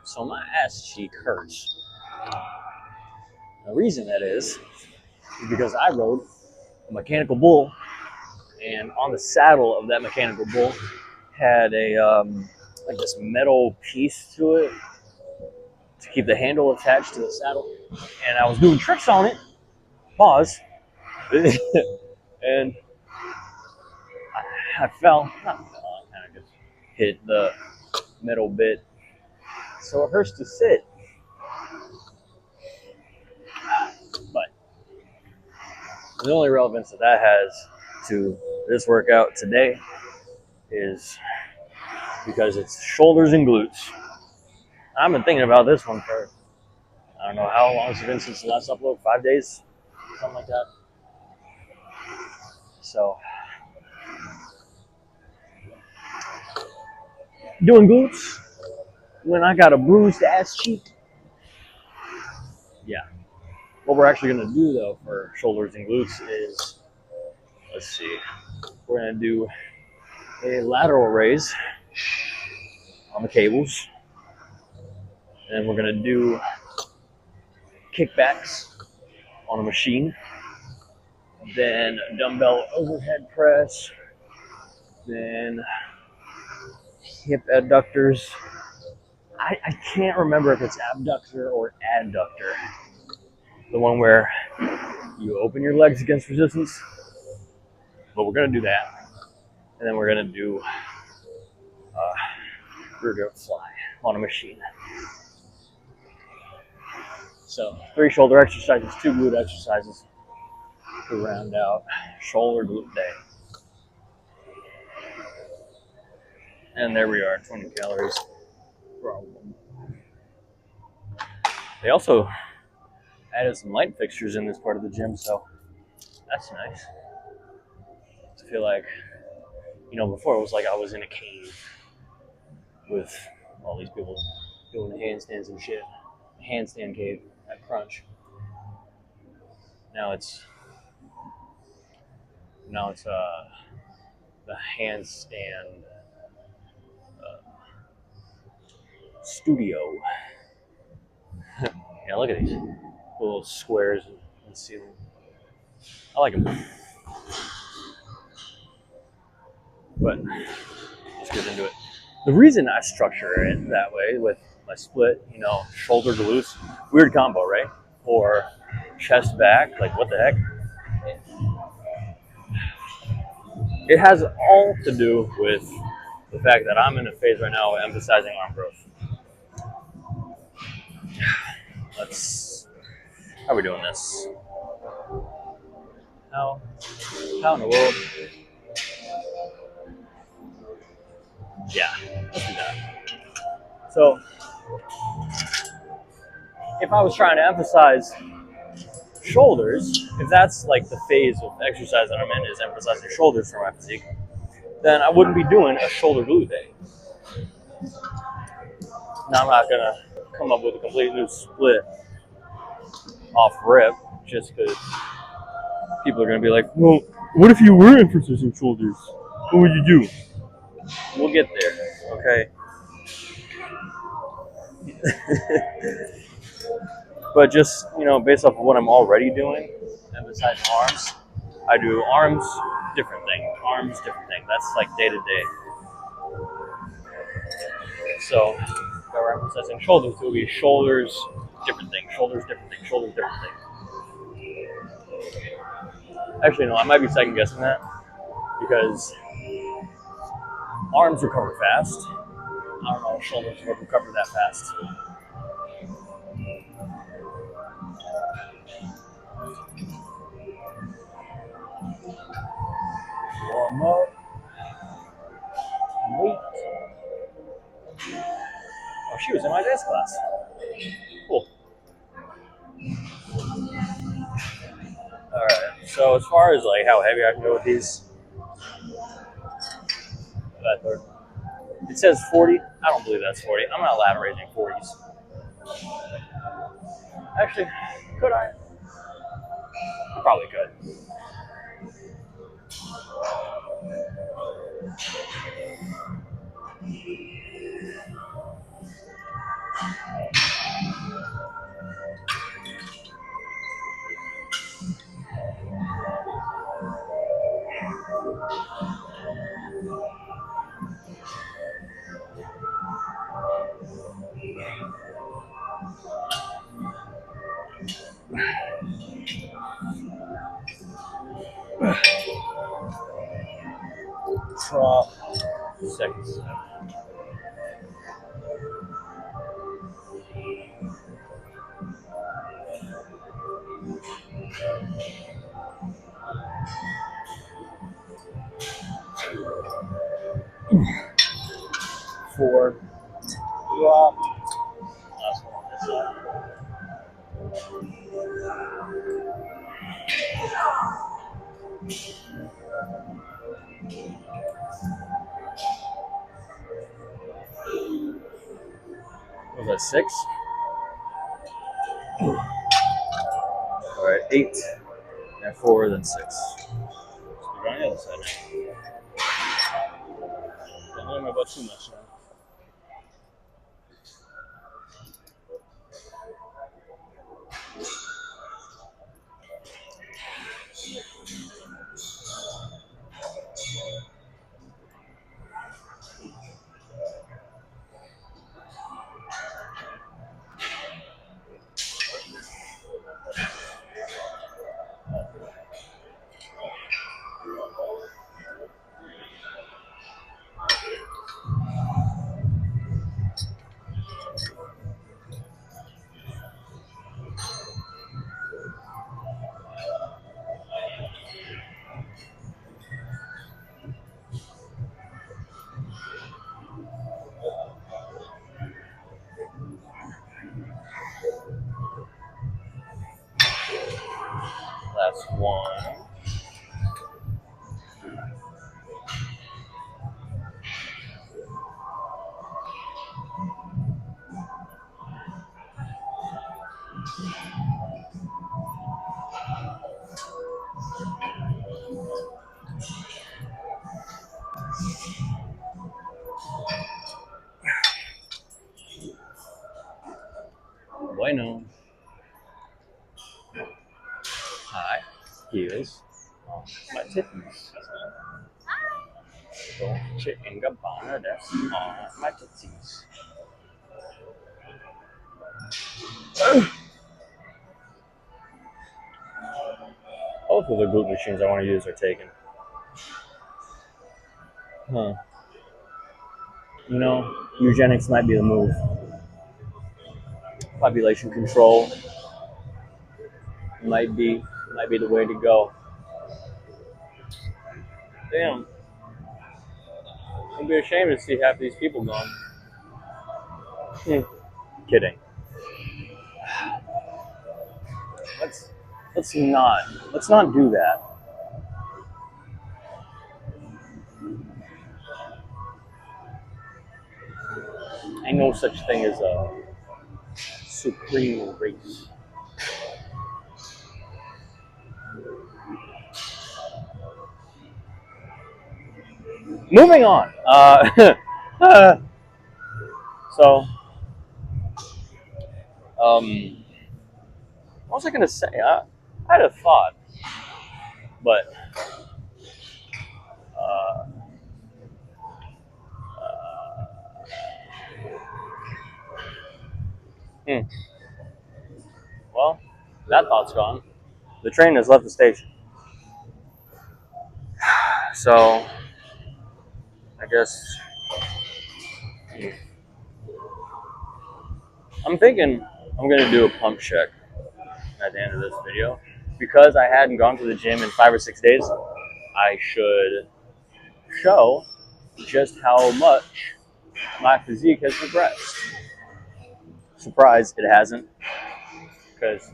So my ass cheek hurts. The reason that is because I rode a mechanical bull, and on the saddle of that mechanical bull had a like this metal piece to it to keep the handle attached to the saddle, and I was doing tricks on it. Pause. And I fell. Not fell. I kind of just hit the metal bit, so it hurts to sit. But the only relevance that that has to this workout today is because it's shoulders and glutes. I've been thinking about this one for, I don't know how long it's been since the last upload, 5 days, something like that. So, doing glutes when I got a bruised ass cheek. Yeah. What we're actually going to do though for shoulders and glutes is, let's see, we're going to do a lateral raise on the cables. And we're going to do kickbacks on a machine. Then dumbbell overhead press. Then hip adductors. I can't remember if it's abductor or adductor. The one where you open your legs against resistance. But we're going to do that. And then we're going to do rear delt fly on a machine. So 3 shoulder exercises, 2 glute exercises to round out shoulder glute day. And there we are, 20 calories. Problem. They also added some light fixtures in this part of the gym, so that's nice. I feel like, before it was like I was in a cave with all these people doing handstands and shit. Handstand cave at Crunch. Now it's the handstand studio. Yeah, look at these little squares in the ceiling. I like them. But let's get into it. The reason I structure it that way with my split, shoulder glutes, weird combo, right? Or chest back, like what the heck? It has all to do with the fact that I'm in a phase right now of emphasizing arm growth. How are we doing this? How in the world? Yeah, let's do that. So, if I was trying to emphasize shoulders, if that's like the phase of exercise that I'm in is emphasizing shoulders for my physique, then I wouldn't be doing a shoulder glute day. Now I'm not gonna come up with a complete new split off rip just because people are gonna be like, well, what if you were emphasizing shoulders? What would you do? We'll get there, okay? But just, based off of what I'm already doing, emphasizing arms, I do arms, different thing. Arms, different thing. That's like day to day. So, if I were emphasizing shoulders, it would be shoulders, different thing. Shoulders, different thing. Shoulders, different thing. Actually, no, I might be second guessing that because arms recover fast. I don't know if shoulders will recover that fast. Warm up. Wait. Oh, she was in my dance class. Cool. Alright, so as far as like how heavy I can go with these, it says 40. I don't believe that's 40. I'm not lat raising 40s. Actually, could I? I probably could. seconds. Four. Drop. Last one on this side. What was that, 6? All right, 8. And 4, then 6. So we're going on the other side now. Don't worry about too much now. Last one. Bueno. Hi. Here's my titties. Dolce and Gabbana, that's on my titties. Both of the glute machines I want to use are taken. Huh. You know, eugenics might be the move. Population control might be the way to go. Damn. It'd be a shame to see half these people gone. Kidding. Let's not do that. Ain't no such thing as a supreme race. Moving on. So, what was I gonna say? I had a thought, but well, that thought's gone. The train has left the station. So, I guess I'm thinking I'm gonna do a pump check at the end of this video. Because I hadn't gone to the gym in 5 or 6 days, I should show just how much my physique has progressed. Surprise, it hasn't. Because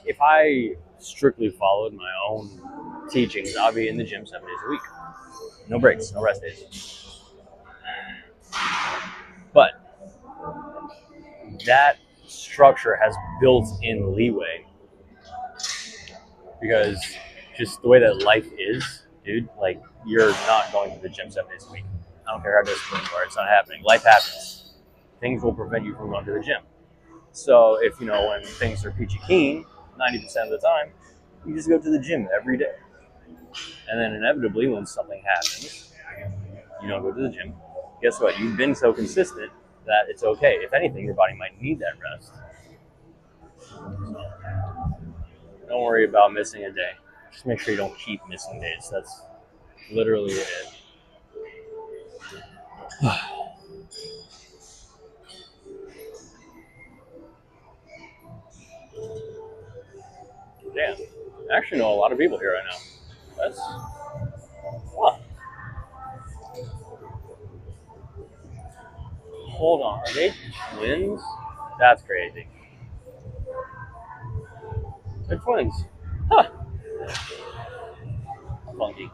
if I strictly followed my own teachings, I'll be in the gym 7 days a week. No breaks, no rest days. But that structure has built-in leeway because just the way that life is, dude, like you're not going to the gym 7 days a week. I don't care how disciplined you are, it's not happening. Life happens. Things will prevent you from going to the gym. So if when things are peachy keen, 90% of the time, you just go to the gym every day. And then inevitably when something happens, you don't go to the gym. Guess what? You've been so consistent that it's okay. If anything, your body might need that rest. Don't worry about missing a day. Just make sure you don't keep missing days. That's literally it. Damn. I actually know a lot of people here right now. That's. Huh. Hold on. Are they twins? That's crazy. They're twins. Huh. Funky.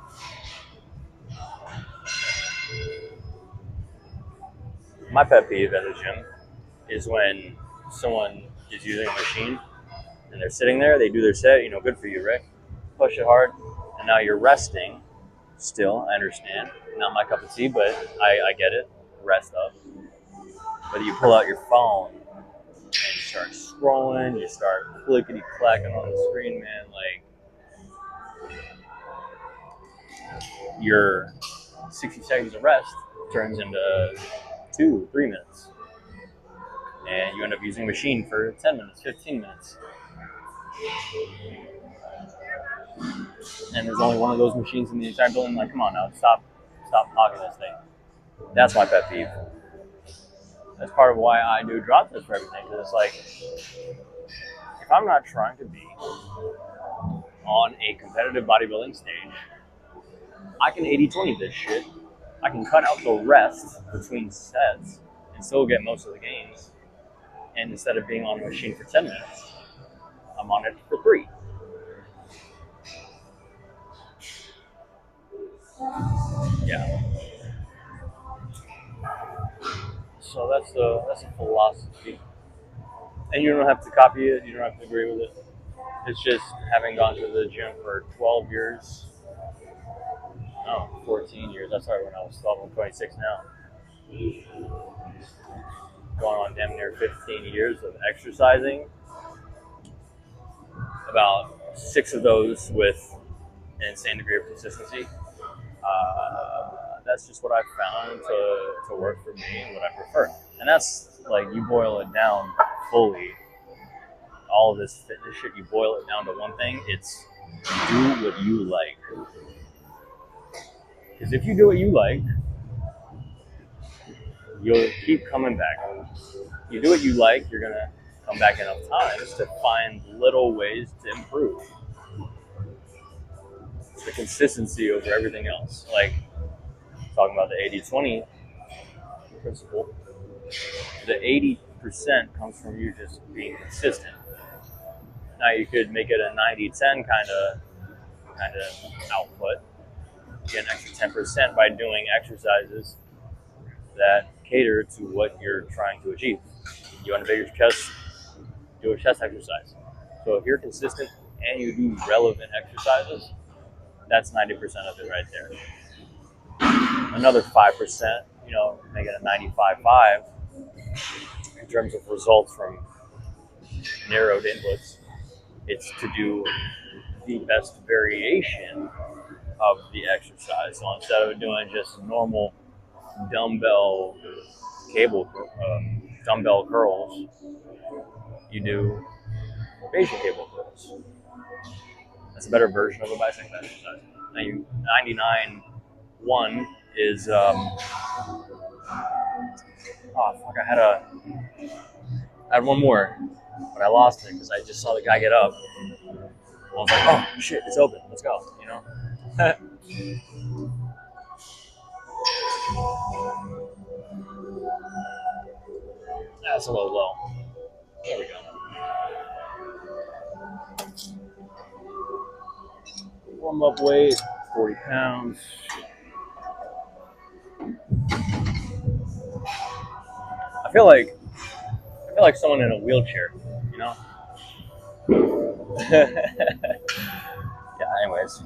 My pet peeve at the gym is when someone is using a machine and they're sitting there, they do their set, good for you, right? Push it hard, and now you're resting. Still, I understand. Not my cup of tea, but I get it. Rest up. But you pull out your phone and you start scrolling, you start clickety clacking on the screen, man. Like your 60 seconds of rest turns into 2-3 minutes. And you end up using a machine for 10 minutes, 15 minutes. And there's only one of those machines in the entire building. Like, come on now, stop hogging this thing. That's my pet peeve. That's part of why I do drop this for everything. Because it's like, if I'm not trying to be on a competitive bodybuilding stage, I can 80-20 this shit. I can cut out the rest between sets and still get most of the gains. And instead of being on a machine for 10 minutes, I'm on it for 3. Yeah. So that's a philosophy. And you don't have to copy it. You don't have to agree with it. It's just having gone to the gym for 12 years. No, 14 years. I started when I was 12. I'm 26 now. Going on damn near 15 years of exercising. About 6 of those with an insane degree of consistency. That's just what I found to work for me and what I prefer. And that's like, you boil it down fully. All of this fitness shit, you boil it down to one thing. It's do what you like. Because if you do what you like, you'll keep coming back. You do what you like, you're going to come back enough times to find little ways to improve. It's the consistency over everything else. Like, talking about the 80-20 principle, the 80% comes from you just being consistent. Now you could make it a 90-10 kind of output. You get an extra 10% by doing exercises that cater to what you're trying to achieve. You want to bigger chest, do a chest exercise. So if you're consistent and you do relevant exercises, that's 90% of it right there. Another 5%, make it a 95-5 in terms of results from narrowed inputs. It's to do the best variation of the exercise. So instead of doing just normal dumbbell curls, you do Bayesian cable curls. That's a better version of a bicep exercise. Now, 99-1 is I had one more, but I lost it because I just saw the guy get up. I was like, oh shit, it's open. Let's go. That's a little low. There we go. Warm up weight, 40 pounds. I feel like someone in a wheelchair, Yeah, anyways.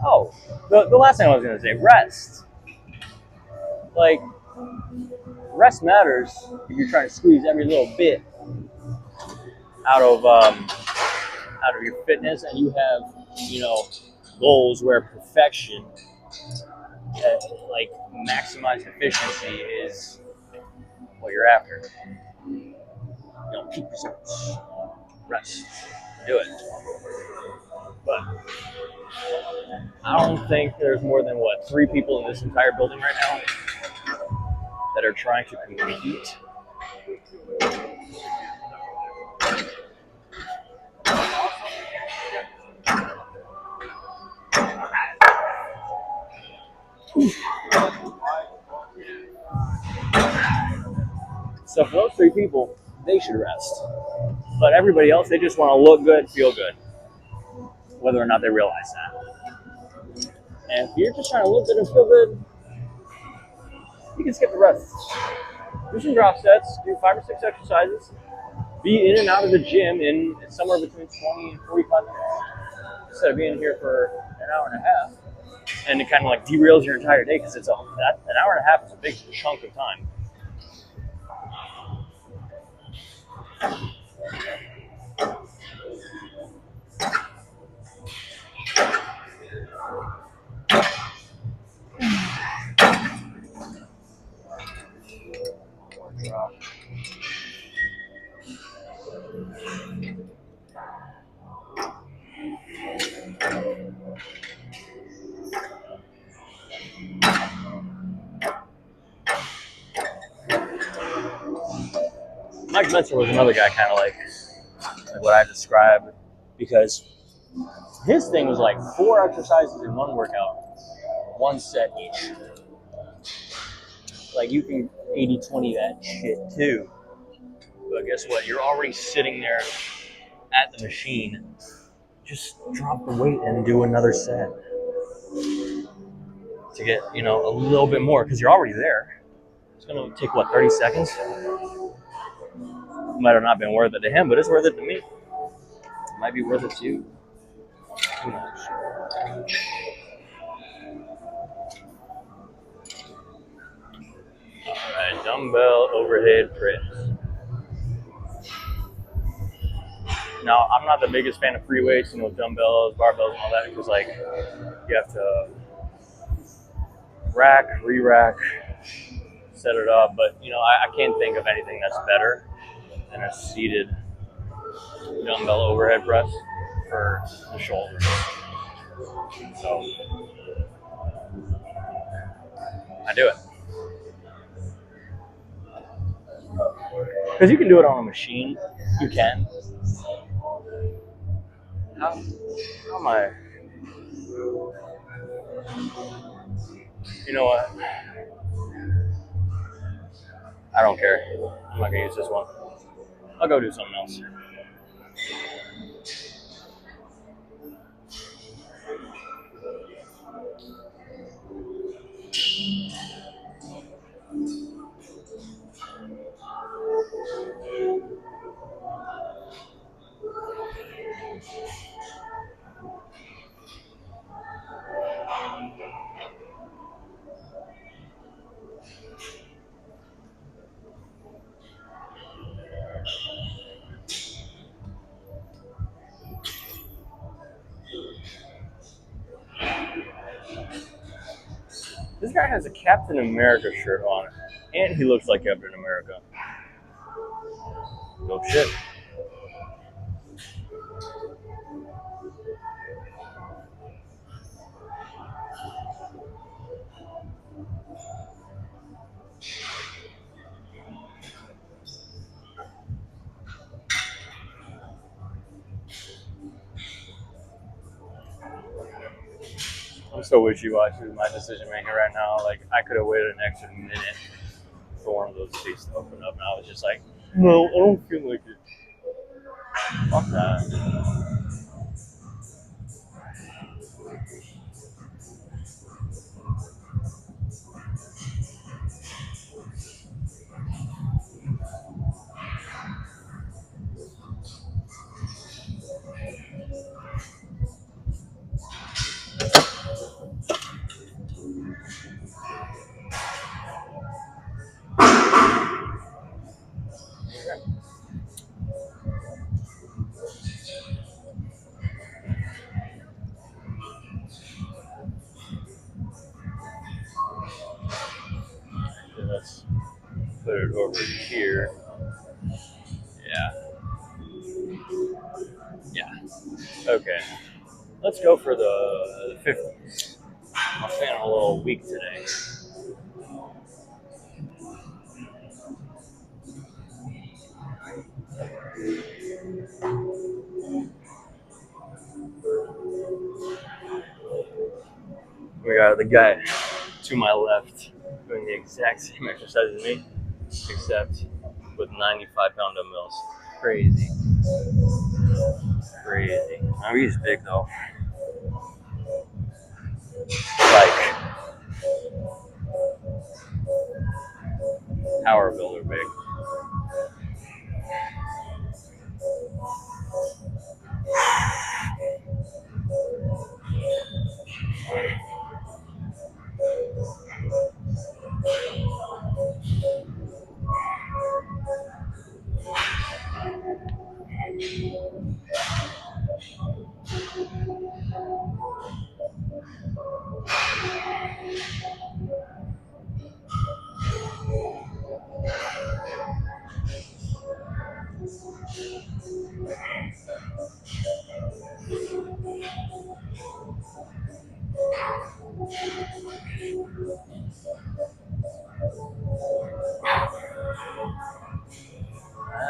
Oh, the last thing I was going to say, rest. Like, rest matters if you're trying to squeeze every little bit out of your fitness, and you have, goals where perfection, like maximized efficiency, is what you're after. Peak results. Rest. do it. But I don't think there's more than, what, 3 people in this entire building right now that are trying to compete. So for those 3 people, they should rest. But everybody else, they just want to look good, feel good, whether or not they realize that. And if you're just trying to look good and feel good, you can skip the rest. Do some drop sets, do 5 or 6 exercises, be in and out of the gym in somewhere between 20 and 45 minutes. Instead of being here for an hour and a half. And it kind of like derails your entire day because an hour and a half is a big chunk of time. Mike Mentor was another guy kind of like what I described, because his thing was like 4 exercises in one workout, 1 set each. Like you can 80-20 that shit too. But guess what? You're already sitting there at the machine. Just drop the weight and do another set to get, a little bit more, because you're already there. It's going to take, 30 seconds? Might have not been worth it to him, but it's worth it to me. It might be worth it to you. Who knows? Alright, dumbbell overhead press. Now, I'm not the biggest fan of free weights, dumbbells, barbells, and all that, because, you have to rack, re-rack, set it up. But, I can't think of anything that's better than a seated dumbbell overhead press for the shoulders. So, I do it. Because you can do it on a machine. You can. How am I? You know what? I don't care. I'm not going to use this one. I'll go do something else. This guy has a Captain America shirt on, and he looks like Captain America. No shit. I'm so wishy-washy with my decision making right now. Like, I could have waited an extra minute for one of those seats to open up, and I was just like, no, I don't feel like it. Fuck that. Let's put it over here. Yeah. Okay, let's go for the 50s. I'm feeling a little weak today. We got the guy to my left doing the exact same exercise as me, except with 95-pound dumbbells. Crazy. Crazy. Now he's big though. Like power builder big.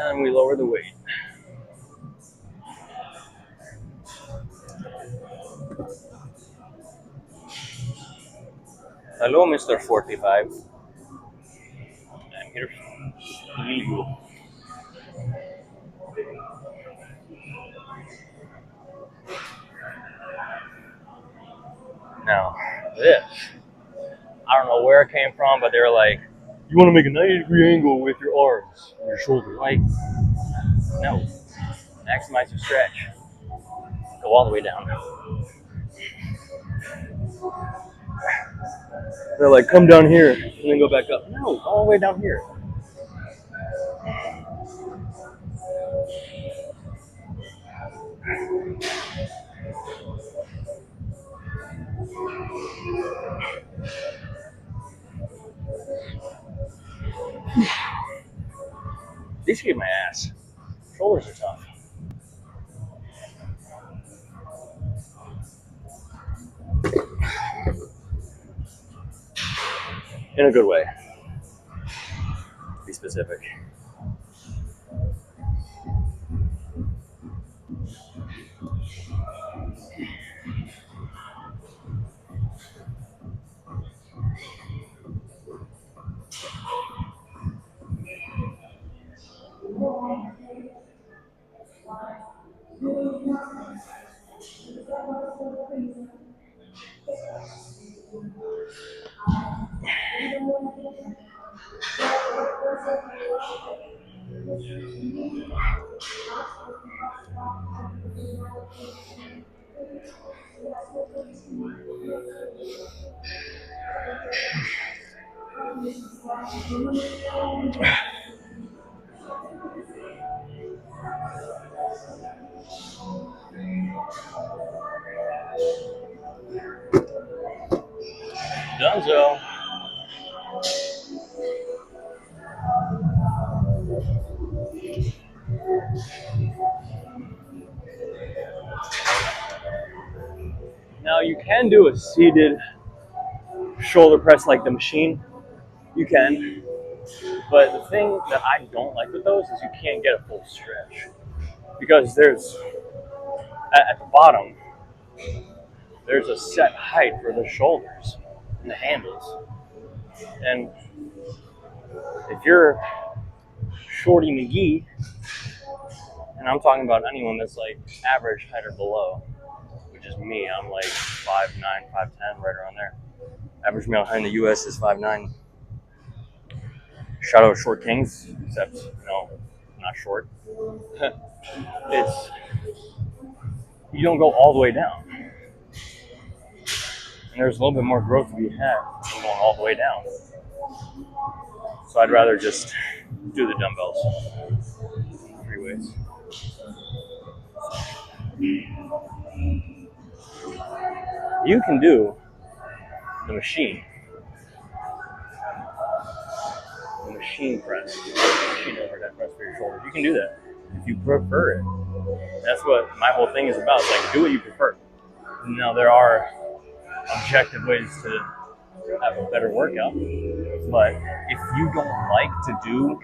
And we lower the weight. Hello, Mr. 45. I'm here to meet you. Now, this, I don't know where it came from, but they were like, you want to make a 90-degree angle with your arms and your shoulder. Like, no. Maximize your stretch. Go all the way down. They're like, come down here and then go back up. No, all the way down here. These kick my ass. Shoulders are tough. In a good way. Be specific. Dunzo. Now you can do a seated shoulder press like the machine. You can. But the thing that I don't like with those is you can't get a full stretch. Because there's, at the bottom, there's a set height for the shoulders and the handles. And if you're Shorty McGee, and I'm talking about anyone that's like average height or below, which is me, I'm like 5'9", 5'10", right around there. Average male height in the US is 5'9". Shout out Short Kings, except, I'm not short. It's, you don't go all the way down. And there's a little bit more growth to be had than going all the way down. So I'd rather just do the dumbbells 3 ways. You can do the machine press, the machine overhead press for your shoulders. You can do that if you prefer it. That's what my whole thing is about. It's like, do what you prefer. Now, there are objective ways to have a better workout, but if you don't like to do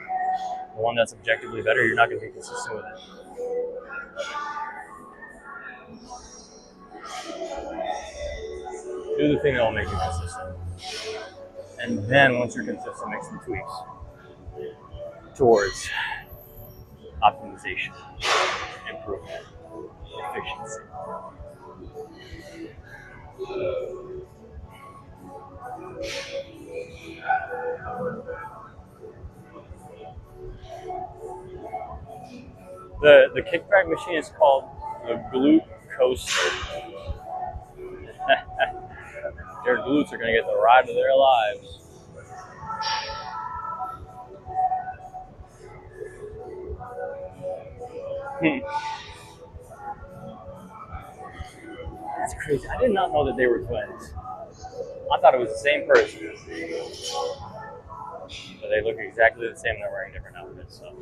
the one that's objectively better, you're not going to be consistent with it. Do the thing that will make you consistent. And then once you're consistent, make some tweaks towards optimization, improvement, efficiency. The kickback machine is called the glute coaster. Their glutes are going to get the ride of their lives. That's crazy. I did not know that they were twins. I thought it was the same person. But they look exactly the same. They're wearing different outfits. So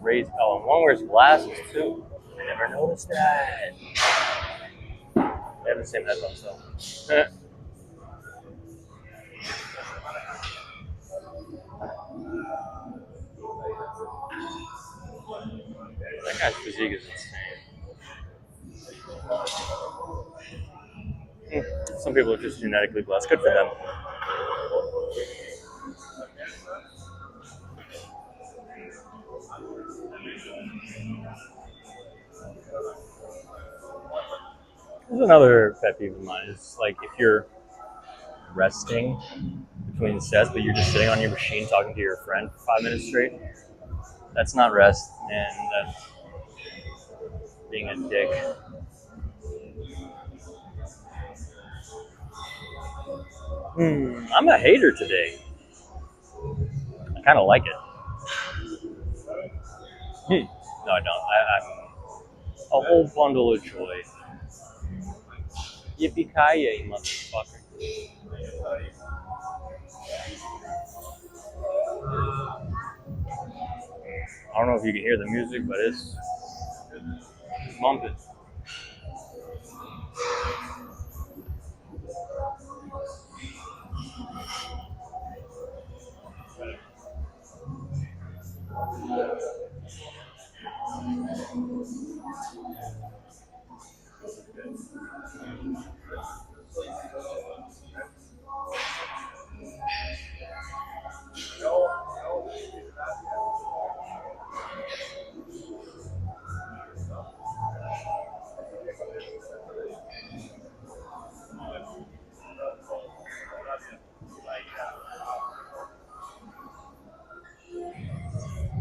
crazy. Oh, and one wears glasses too. I never noticed that. They have the same headphones though. That guy's physique is insane. Some people are just genetically blessed. Good for them. There's another pet peeve of mine. It's like if you're resting between sets, but you're just sitting on your machine talking to your friend for 5 minutes straight. That's not rest, and that's being a dick. I'm a hater today. I kind of like it. No, I don't. I'm a whole bundle of joy. Yippee-ki-yay, motherfucker. I don't know if you can hear the music, but it's bumping.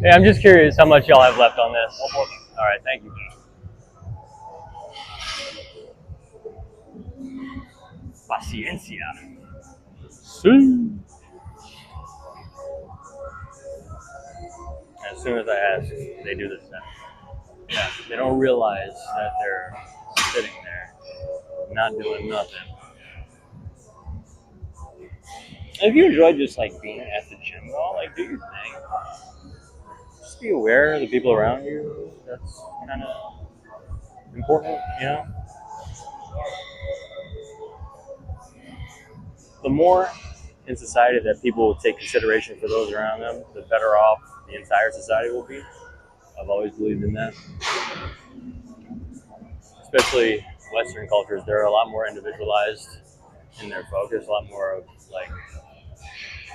Hey, I'm just curious how much y'all have left on this. All right, thank you. Paciencia. Sí. As soon as I ask, they do this stuff. Yeah, they don't realize that they're sitting there, not doing nothing. If you enjoy just like being at the gym, though, like do your thing. Just be aware of the people around you. That's kind of important, you know. The more in society that people will take consideration for those around them, the better off the entire society will be. I've always believed in that. Especially Western cultures, they're a lot more individualized in their focus, a lot more of like,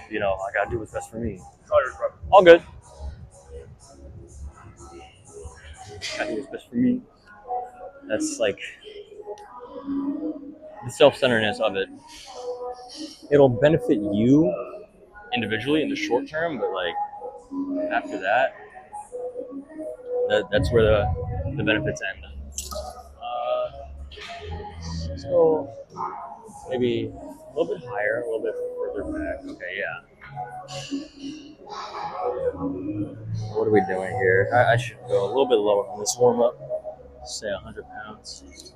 you know, I gotta do what's best for me. All good. I do what's best for me. That's like the self-centeredness of it. It'll benefit you individually in the short term, but like after that, that's where the benefits end. Let's go maybe a little bit higher, a little bit further back. Okay, yeah. What are we doing here? I should go a little bit lower on this warm up. Say 100 pounds.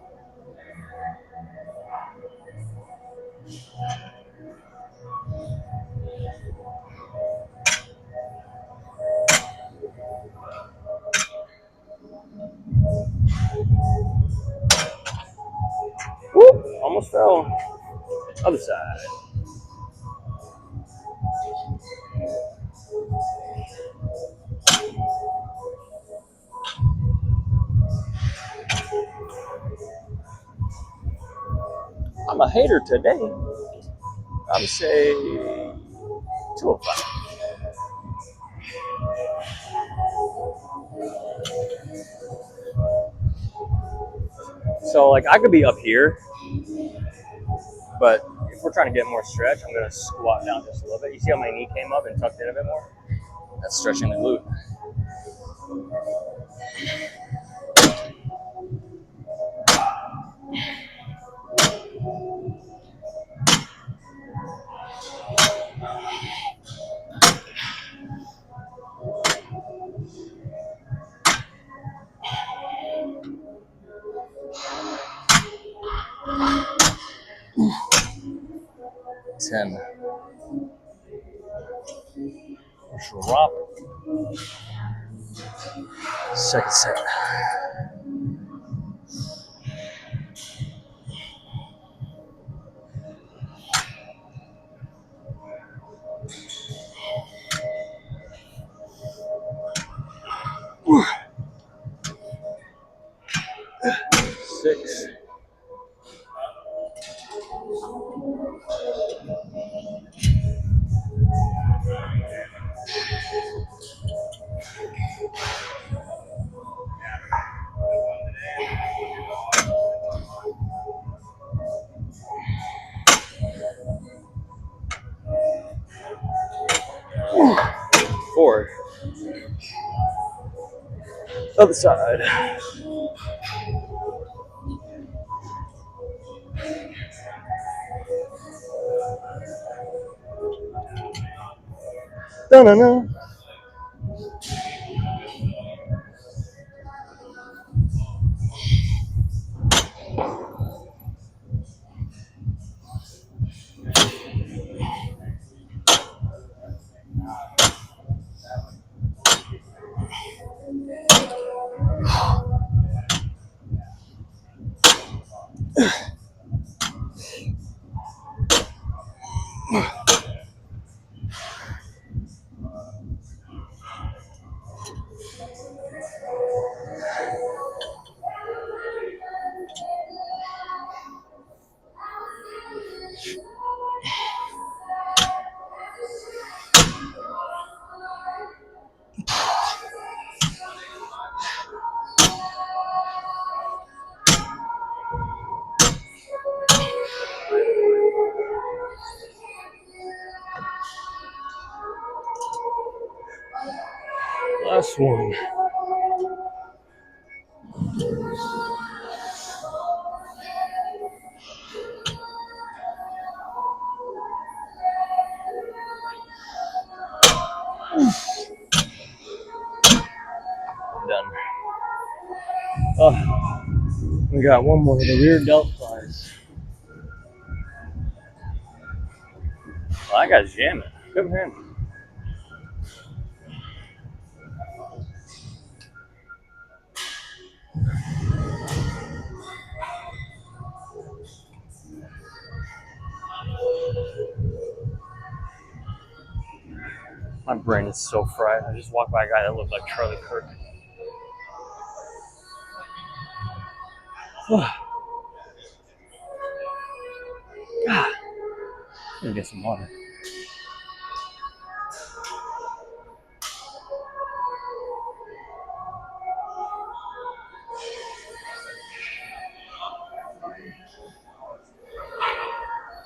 almost fell. Other side. I'm a hater today. I'm gonna say 205. So like I could be up here, but if we're trying to get more stretch, I'm gonna squat down just a little bit. You see how my knee came up and tucked in a bit more? That's stretching the glute. Ten. Drop. Second set. Six. Four. Other side. Da-na-na. Last one. Done. Oh, we got one more. The rear delt flies. Well, that guy's jamming. Good for him. My brain is so fried. I just walked by a guy that looked like Charlie Kirk. I'm gonna get some water.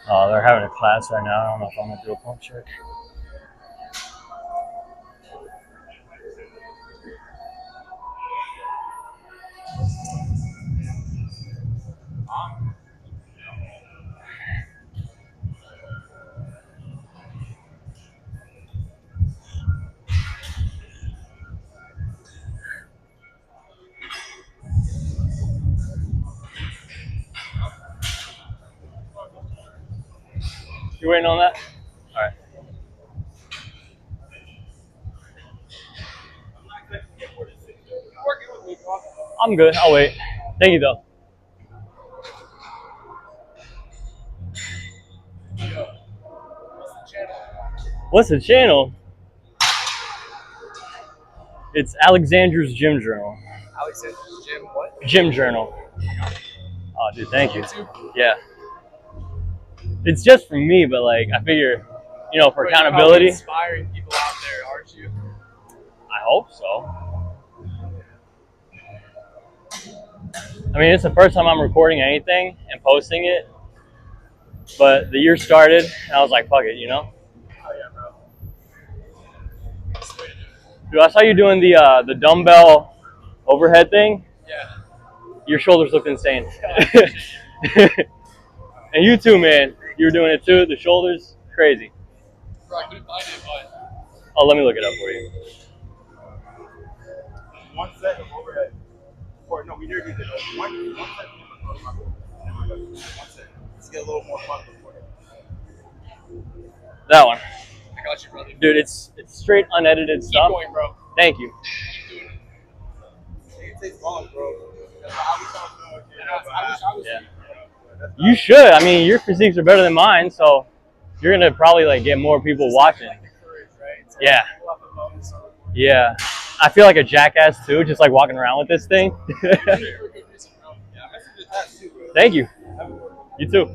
Oh, they're having a class right now. I don't know if I'm gonna do a pump check. You waiting on that? All right. I'm good. I'll wait. Thank you, though. What's the channel? It's Alexander's Gym Journal. Alexander's Gym, what? Gym Journal. Oh, dude, thank you. YouTube? Yeah. It's just for me, but like, I figure, you know, for But accountability. You're inspiring people out there, aren't you? I hope so. I mean, it's the first time I'm recording anything and posting it, but the year started, and I was like, fuck it, you know? Oh yeah, bro. That's the way to do it. Dude, I saw you doing the dumbbell overhead thing. Yeah. Your shoulders looked insane. And you too, man. You were doing it too. The shoulders, crazy. Bro, I couldn't find it, but Oh, let me look it up for you. one set of overhead. Or no, we never did it. One set of overhead. One set. Let's get a little more fun before it. That one. I got you, brother. Dude, it's straight unedited Keep stuff. going, bro. Thank you. Keep doing it. It takes long, bro. I wish Yeah. You should. I mean, your physiques are better than mine, so you're gonna probably like get more people watching. Yeah. Yeah. I feel like a jackass too, just like walking around with this thing. Thank you. You too.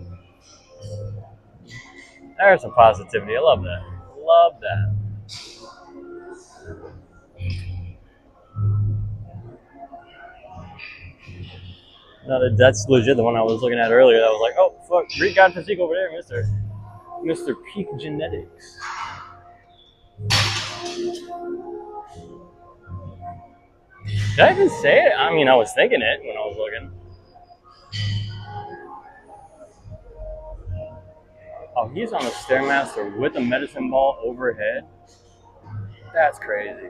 There's some positivity. I love that. Love that. No, that's legit. The one I was looking at earlier. That was like, oh fuck, Greek God physique over there, Mr. Peak Genetics. Did I even say it? I mean, I was thinking it when I was looking. Oh, he's on a Stairmaster with a medicine ball overhead. That's crazy.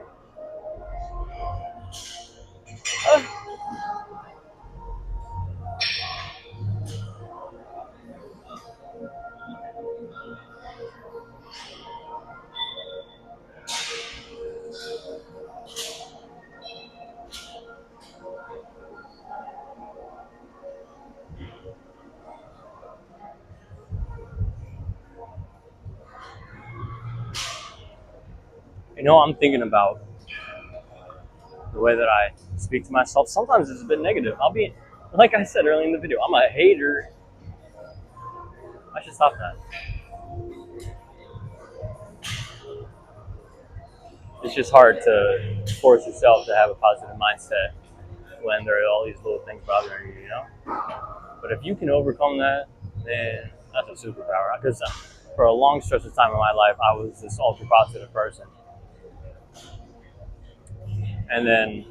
You know, I'm thinking about the way that I speak to myself. Sometimes it's a bit negative. I'll be, like I said earlier in the video, I'm a hater. I should stop that. It's just hard to force yourself to have a positive mindset when there are all these little things bothering you, you know? But if you can overcome that, then that's a superpower. Because for a long stretch of time in my life, I was this ultra positive person. And then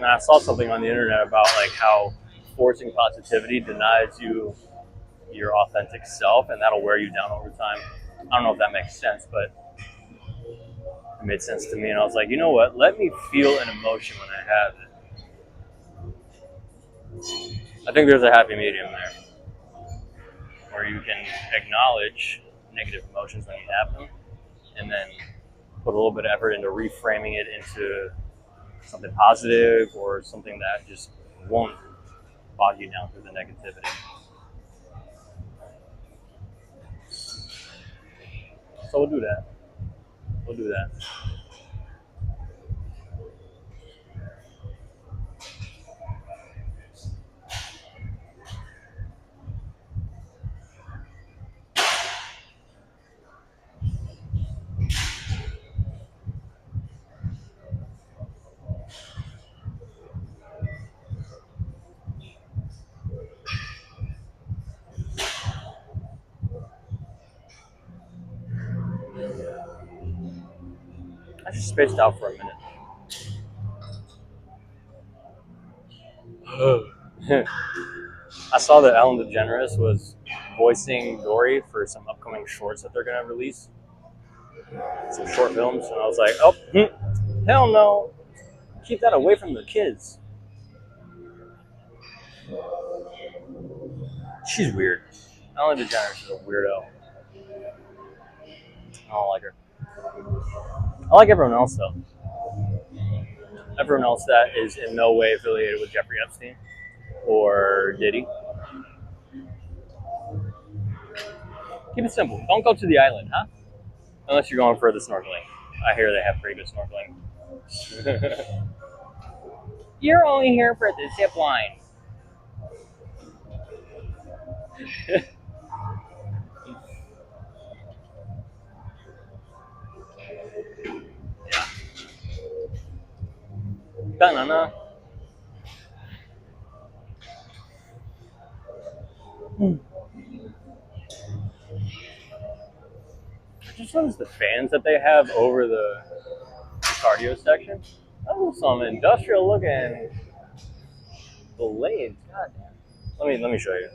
I saw something on the internet about like how forcing positivity denies you your authentic self, and that'll wear you down over time. I don't know if that makes sense, but it made sense to me. And I was like, you know what? Let me feel an emotion when I have it. I think there's a happy medium there where you can acknowledge negative emotions when you have them and then put a little bit of effort into reframing it into something positive or something that just won't bog you down through the negativity. So we'll do that. We'll do that. I just spaced out for a minute. I saw that Ellen DeGeneres was voicing Dory for some upcoming shorts that they're going to release. Some short films. And I was like, oh, hell no. Keep that away from the kids. She's weird. Ellen DeGeneres is a weirdo. I don't like her. I like everyone else, though. Everyone else that is in no way affiliated with Jeffrey Epstein or Diddy. Keep it simple. Don't go to the island, huh? Unless you're going for the snorkeling. I hear they have pretty good snorkeling. You're only here for the zip line. Banana. Just notice the fans that they have over the cardio section. Those are some industrial looking blades. God damn. Let me show you.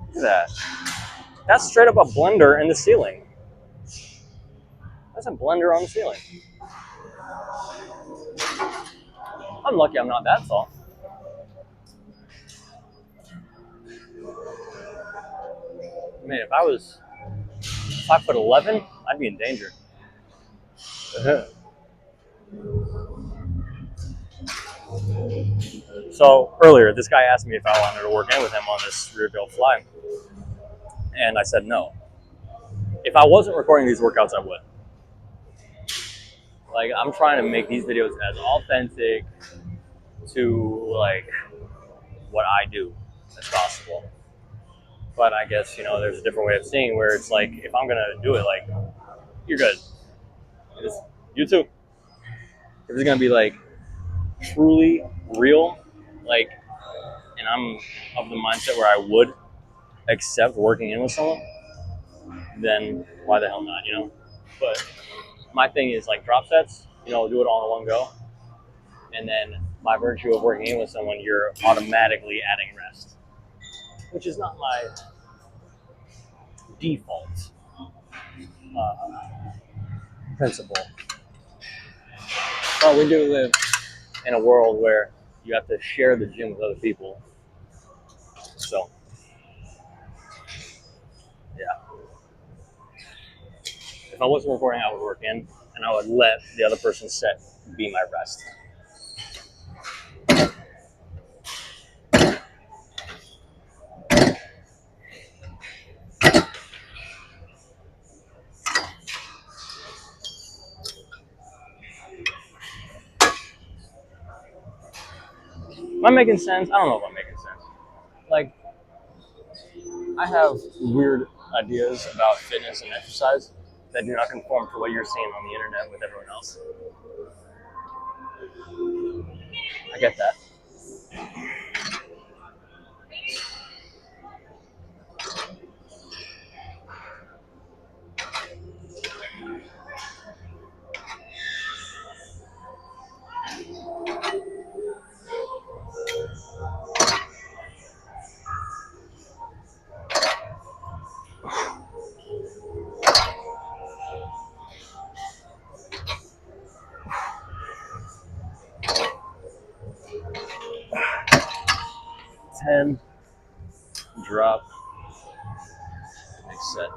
Look at that. That's straight up a blender in the ceiling. That's a blender on the ceiling. I'm lucky I'm not that tall. Man, if I was 5'11", I'd be in danger. So earlier, this guy asked me if I wanted to work in with him on this rear delt fly, and I said no. If I wasn't recording these workouts, I would. Like, I'm trying to make these videos as authentic to like what I do as possible. But I guess, you know, there's a different way of seeing where it's like, if I'm gonna do it, like, you're good. You too. If it's gonna be like truly real, like, and I'm of the mindset where I would accept working in with someone, then why the hell not, you know? But my thing is like drop sets, you know, do it all in one go. And then by virtue of working in with someone, you're automatically adding rest, which is not my default principle. But we do live in a world where you have to share the gym with other people. So, yeah. If I wasn't recording, I would work in, and I would let the other person's set be my rest. Am I making sense? I don't know if I'm making sense. Like, I have weird ideas about fitness and exercise that do not conform to what you're seeing on the internet with everyone else. I get that. Ten, drop, next set.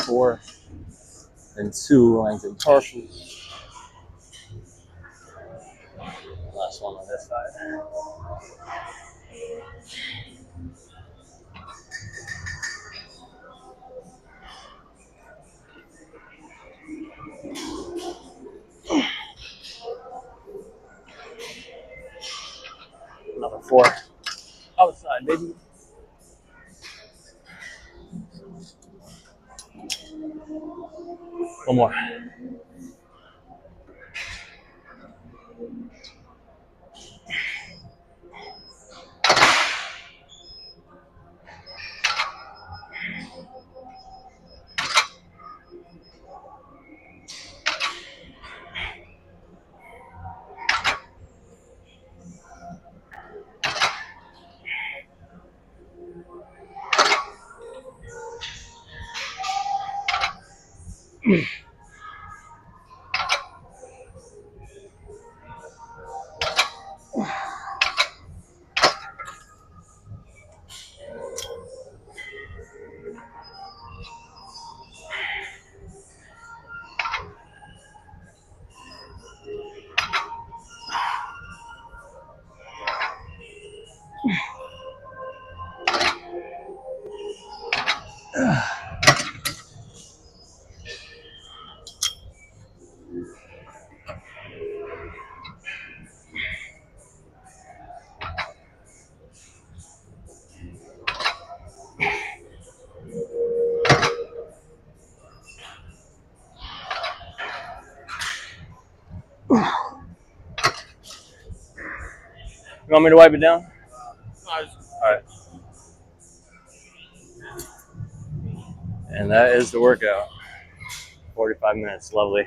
Four, and two lengthen partials. Last one on this side. Another four. Outside, baby. One more. You want me to wipe it down? I was, All right. And that is the workout. 45 minutes, lovely.